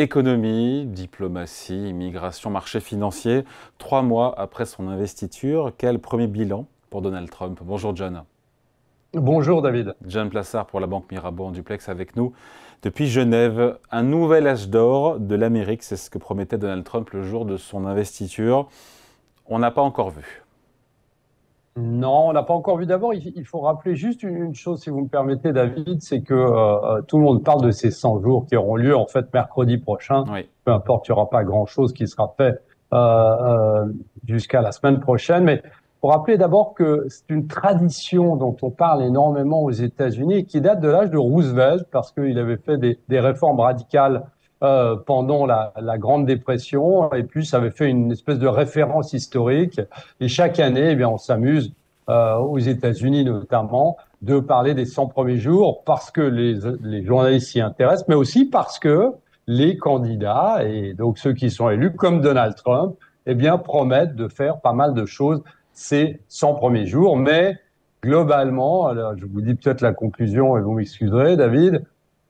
Économie, diplomatie, immigration, marché financier. 3 mois après son investiture, quel premier bilan pour Donald Trump? Bonjour John. Bonjour David. John Plassard pour la Banque Mirabeau en duplex avec nous. Depuis Genève, un nouvel âge d'or de l'Amérique, c'est ce que promettait Donald Trump le jour de son investiture. On n'a pas encore vu. Non, on n'a pas encore vu. D'abord, il faut rappeler juste une chose, si vous me permettez, David, c'est que tout le monde parle de ces 100 jours qui auront lieu en fait mercredi prochain. Oui. Peu importe, il n'y aura pas grand-chose qui sera fait euh, euh, jusqu'à la semaine prochaine. Mais pour rappeler d'abord que c'est une tradition dont on parle énormément aux États-Unis et qui date de l'âge de Roosevelt, parce qu'il avait fait des réformes radicales pendant la Grande Dépression, et puis ça avait fait une espèce de référence historique. Et chaque année, eh bien, on s'amuse, aux États-Unis notamment, de parler des 100 premiers jours parce que les journalistes s'y intéressent, mais aussi parce que les candidats, et donc ceux qui sont élus, comme Donald Trump, eh bien, promettent de faire pas mal de choses ces 100 premiers jours. Mais globalement, alors je vous dis peut-être la conclusion et vous m'excuserez, David,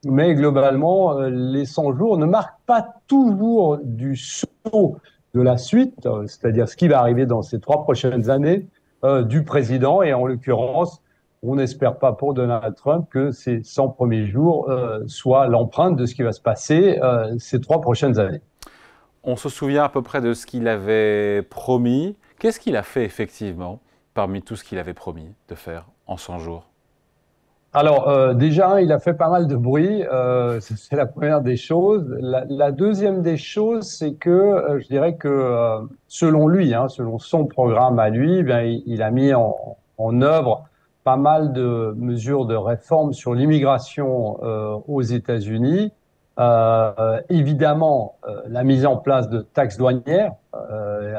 mais globalement, les 100 jours ne marquent pas toujours du saut de la suite, c'est-à-dire ce qui va arriver dans ces 3 prochaines années du président. Et en l'occurrence, on n'espère pas pour Donald Trump que ces 100 premiers jours soient l'empreinte de ce qui va se passer ces 3 prochaines années. On se souvient à peu près de ce qu'il avait promis. Qu'est-ce qu'il a fait effectivement parmi tout ce qu'il avait promis de faire en 100 jours? Alors, déjà, il a fait pas mal de bruit. C'est la première des choses. La deuxième des choses, c'est que je dirais que selon lui, hein, selon son programme à lui, eh bien, il a mis en œuvre pas mal de mesures de réforme sur l'immigration aux États-Unis. Évidemment, la mise en place de taxes douanières,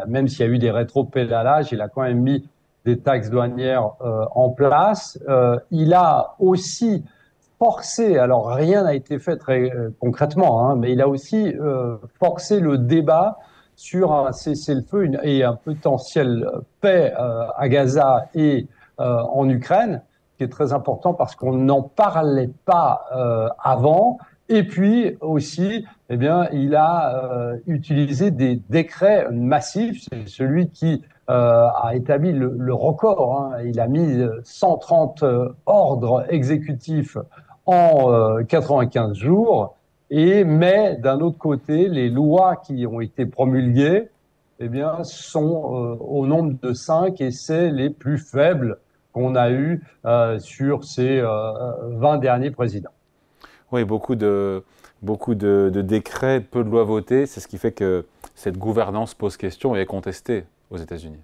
même s'il y a eu des rétropédalages, il a quand même mis des taxes douanières en place. Il a aussi forcé, alors rien n'a été fait très concrètement, hein, mais il a aussi forcé le débat sur un cessez-le-feu et un potentiel paix à Gaza et en Ukraine, qui est très important parce qu'on n'en parlait pas avant. Et puis aussi, eh bien, il a utilisé des décrets massifs. C'est celui qui a établi le record, hein. Il a mis 130 ordres exécutifs en 95 jours. Mais d'un autre côté, les lois qui ont été promulguées, eh bien, sont au nombre de 5 et c'est les plus faibles qu'on a eu sur ces 20 derniers présidents. Oui, beaucoup de décrets, peu de lois votées. C'est ce qui fait que cette gouvernance pose question et est contestée aux États-Unis.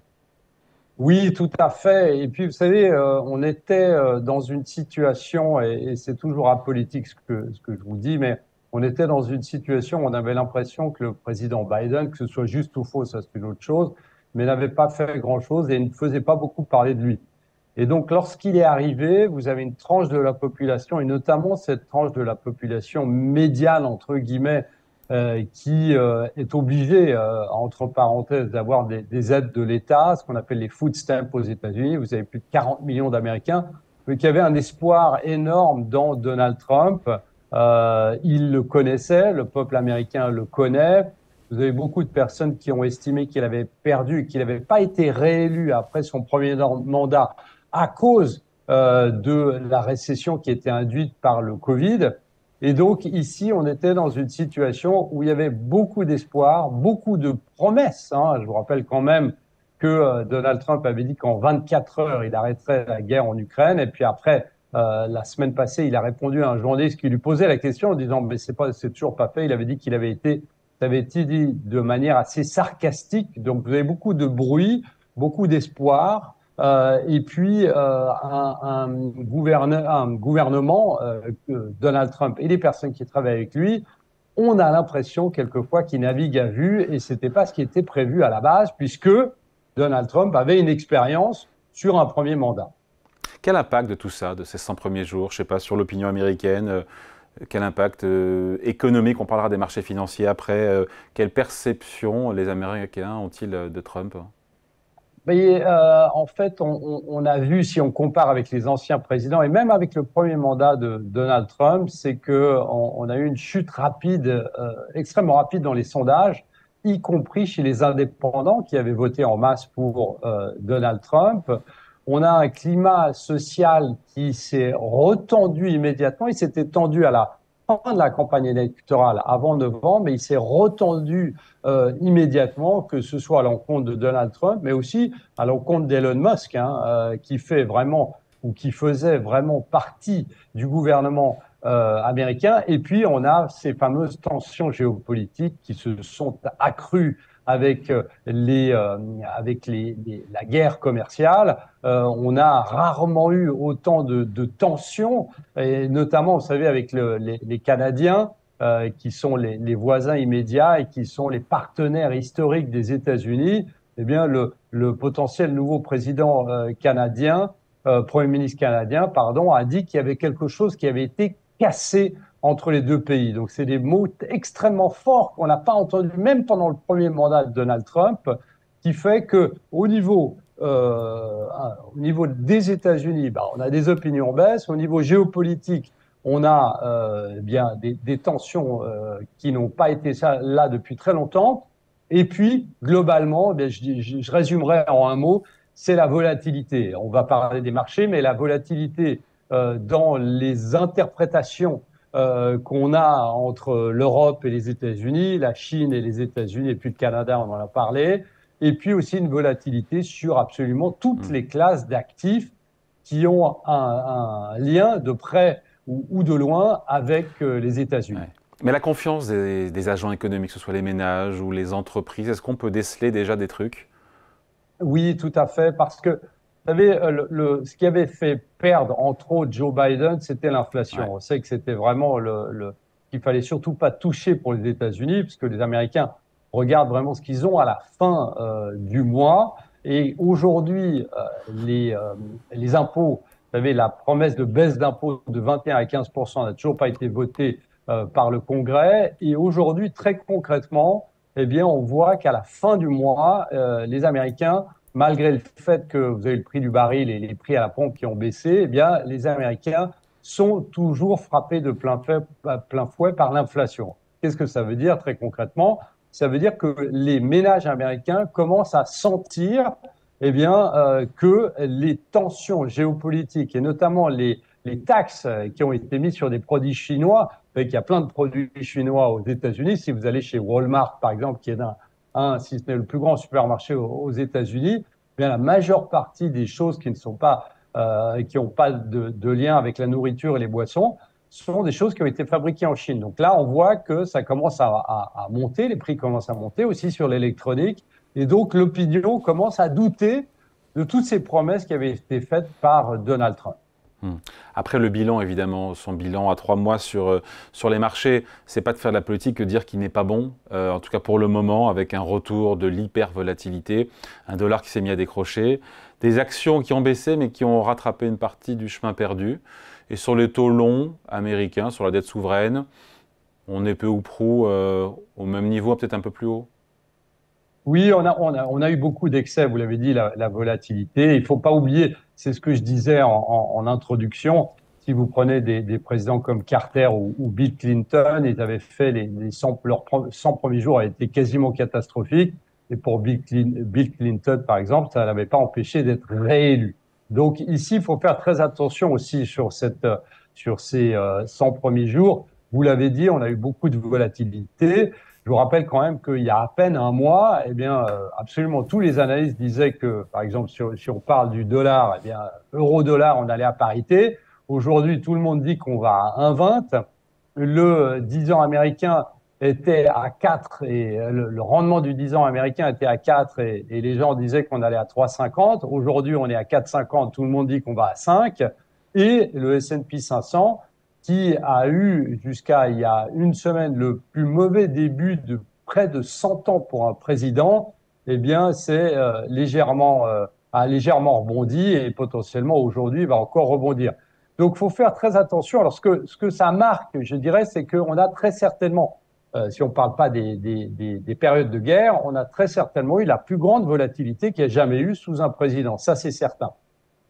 Oui, tout à fait. Et puis, vous savez, on était dans une situation, et c'est toujours apolitique ce que je vous dis, mais on était dans une situation où on avait l'impression que le président Biden, que ce soit juste ou faux, ça c'est une autre chose, mais n'avait pas fait grand-chose et ne faisait pas beaucoup parler de lui. Et donc, lorsqu'il est arrivé, vous avez une tranche de la population, et notamment cette tranche de la population médiane, entre guillemets, qui est obligée, entre parenthèses, d'avoir des aides de l'État, ce qu'on appelle les food stamps aux États-Unis. Vous avez plus de 40 millions d'Américains, mais qui avaient un espoir énorme dans Donald Trump. Ils le connaissaient, le peuple américain le connaît. Vous avez beaucoup de personnes qui ont estimé qu'il avait perdu, qu'il n'avait pas été réélu après son premier mandat à cause de la récession qui était induite par le Covid. Et donc ici, on était dans une situation où il y avait beaucoup d'espoir, beaucoup de promesses, hein. Je vous rappelle quand même que Donald Trump avait dit qu'en 24 heures, il arrêterait la guerre en Ukraine. Et puis après, la semaine passée, il a répondu à un journaliste qui lui posait la question en disant mais c'est toujours pas fait. Il avait dit qu'il avait été, ça avait été dit de manière assez sarcastique. Donc vous avez beaucoup de bruit, beaucoup d'espoir. Et puis un gouvernement, Donald Trump et les personnes qui travaillent avec lui, on a l'impression quelquefois qu'il navigue à vue et c'était pas ce qui était prévu à la base puisque Donald Trump avait une expérience sur un premier mandat. Quel impact de tout ça, de ces 100 premiers jours, je ne sais pas, sur l'opinion américaine? Quel impact économique? On parlera des marchés financiers après. Quelle perception les Américains ont-ils de Trump? Mais, en fait, on a vu, si on compare avec les anciens présidents et même avec le premier mandat de Donald Trump, c'est que on a eu une chute rapide, extrêmement rapide dans les sondages, y compris chez les indépendants qui avaient voté en masse pour Donald Trump. On a un climat social qui s'est retendu immédiatement. Il s'était tendu à la fin de la campagne électorale avant novembre, mais il s'est retendu immédiatement, que ce soit à l'encontre de Donald Trump, mais aussi à l'encontre d'Elon Musk, hein, qui fait vraiment ou qui faisait vraiment partie du gouvernement américain. Et puis, on a ces fameuses tensions géopolitiques qui se sont accrues avec la guerre commerciale. On a rarement eu autant de tensions, et notamment, vous savez, avec les Canadiens, qui sont les voisins immédiats et qui sont les partenaires historiques des États-Unis. Eh bien, le potentiel nouveau président canadien, Premier ministre canadien, pardon, a dit qu'il y avait quelque chose qui avait été cassé entre les deux pays. Donc, c'est des mots extrêmement forts qu'on n'a pas entendus même pendant le premier mandat de Donald Trump, qui fait que au niveau des États-Unis, bah, on a des opinions baisses. Au niveau géopolitique, on a bien des tensions qui n'ont pas été là depuis très longtemps. Et puis, globalement, bien, je résumerai en un mot, c'est la volatilité. On va parler des marchés, mais la volatilité dans les interprétations qu'on a entre l'Europe et les États-Unis, la Chine et les États-Unis, et puis le Canada, on en a parlé, et puis aussi une volatilité sur absolument toutes les classes d'actifs qui ont un lien de près ou de loin avec les États-Unis. Ouais. Mais la confiance des agents économiques, que ce soit les ménages ou les entreprises, est-ce qu'on peut déceler déjà des trucs? Oui, tout à fait, parce que, vous savez, ce qui avait fait perdre, entre autres, Joe Biden, c'était l'inflation. Ouais. On sait que c'était vraiment qu'il fallait surtout pas toucher pour les États-Unis, puisque les Américains regardent vraiment ce qu'ils ont à la fin du mois. Et aujourd'hui, les impôts, vous savez, la promesse de baisse d'impôts de 21 à 15% n'a toujours pas été votée par le Congrès. Et aujourd'hui, très concrètement, eh bien, on voit qu'à la fin du mois, les Américains, malgré le fait que vous avez le prix du baril et les prix à la pompe qui ont baissé, eh bien, les Américains sont toujours frappés de plein fouet par l'inflation. Qu'est-ce que ça veut dire très concrètement? Ça veut dire que les ménages américains commencent à sentir eh bien, que les tensions géopolitiques et notamment les taxes qui ont été mises sur des produits chinois, il y a plein de produits chinois aux États-Unis. Si vous allez chez Walmart, par exemple, qui est si ce n'est le plus grand supermarché aux États-Unis, bien la majeure partie des choses qui ne sont pas, qui n'ont pas de lien avec la nourriture et les boissons, sont des choses qui ont été fabriquées en Chine. Donc là, on voit que ça commence à monter, les prix commencent à monter aussi sur l'électronique, et donc l'opinion commence à douter de toutes ces promesses qui avaient été faites par Donald Trump. Après le bilan, évidemment, son bilan à 3 mois sur les marchés, c'est pas de faire de la politique que dire qu'il n'est pas bon, en tout cas pour le moment, avec un retour de l'hyper-volatilité, un dollar qui s'est mis à décrocher, des actions qui ont baissé mais qui ont rattrapé une partie du chemin perdu. Et sur les taux longs américains, sur la dette souveraine, on est peu ou prou au même niveau, peut-être un peu plus haut. Oui, on a eu beaucoup d'excès, vous l'avez dit, la volatilité. Il ne faut pas oublier, c'est ce que je disais en introduction, si vous prenez des présidents comme Carter ou Bill Clinton, ils avaient fait leurs 100 premiers jours avaient été quasiment catastrophiques. Et pour Bill Clinton, par exemple, ça n'avait pas empêché d'être réélu. Donc ici, il faut faire très attention aussi sur ces 100 premiers jours. Vous l'avez dit, on a eu beaucoup de volatilité. Je vous rappelle quand même qu'il y a à peine un mois, eh bien, absolument tous les analystes disaient que, par exemple, si on parle du dollar, eh bien, euro-dollar, on allait à parité. Aujourd'hui, tout le monde dit qu'on va à 1,20. Le 10 ans américain était à 4 et le rendement du 10 ans américain était à 4 et les gens disaient qu'on allait à 3,50. Aujourd'hui, on est à 4,50. Tout le monde dit qu'on va à 5. Et le S&P 500, qui a eu jusqu'à il y a une semaine le plus mauvais début de près de 100 ans pour un président, eh bien, a légèrement rebondi et potentiellement aujourd'hui va encore rebondir. Donc, il faut faire très attention. Alors, ce que ça marque, je dirais, c'est qu'on a très certainement si on ne parle pas des périodes de guerre, on a très certainement eu la plus grande volatilité qu'il y ait jamais eu sous un président. Ça, c'est certain.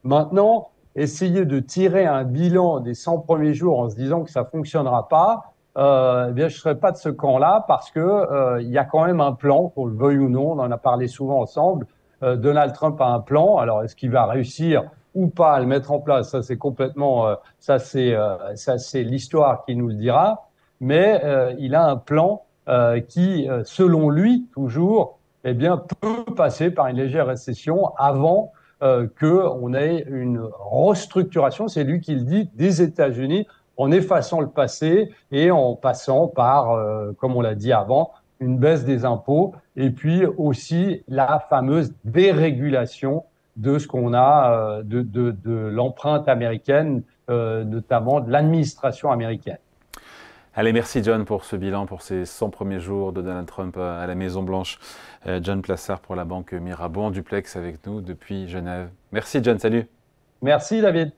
Maintenant, essayer de tirer un bilan des 100 premiers jours en se disant que ça fonctionnera pas, eh bien, je ne serais pas de ce camp-là parce que il y a quand même un plan, qu'on le veuille ou non, on en a parlé souvent ensemble. Donald Trump a un plan. Alors, est-ce qu'il va réussir ou pas à le mettre en place? Ça, c'est complètement, ça, c'est l'histoire qui nous le dira. Mais il a un plan qui, selon lui, toujours, eh bien, peut passer par une légère récession avant qu'on ait une restructuration, c'est lui qui le dit, des États-Unis en effaçant le passé et en passant par, comme on l'a dit avant, une baisse des impôts et puis aussi la fameuse dérégulation de ce qu'on a de l'empreinte américaine, notamment de l'administration américaine. Allez, merci John pour ce bilan, pour ces 100 premiers jours de Donald Trump à la Maison-Blanche. John Plassard pour la Banque Mirabeau en duplex avec nous depuis Genève. Merci John, salut. Merci David.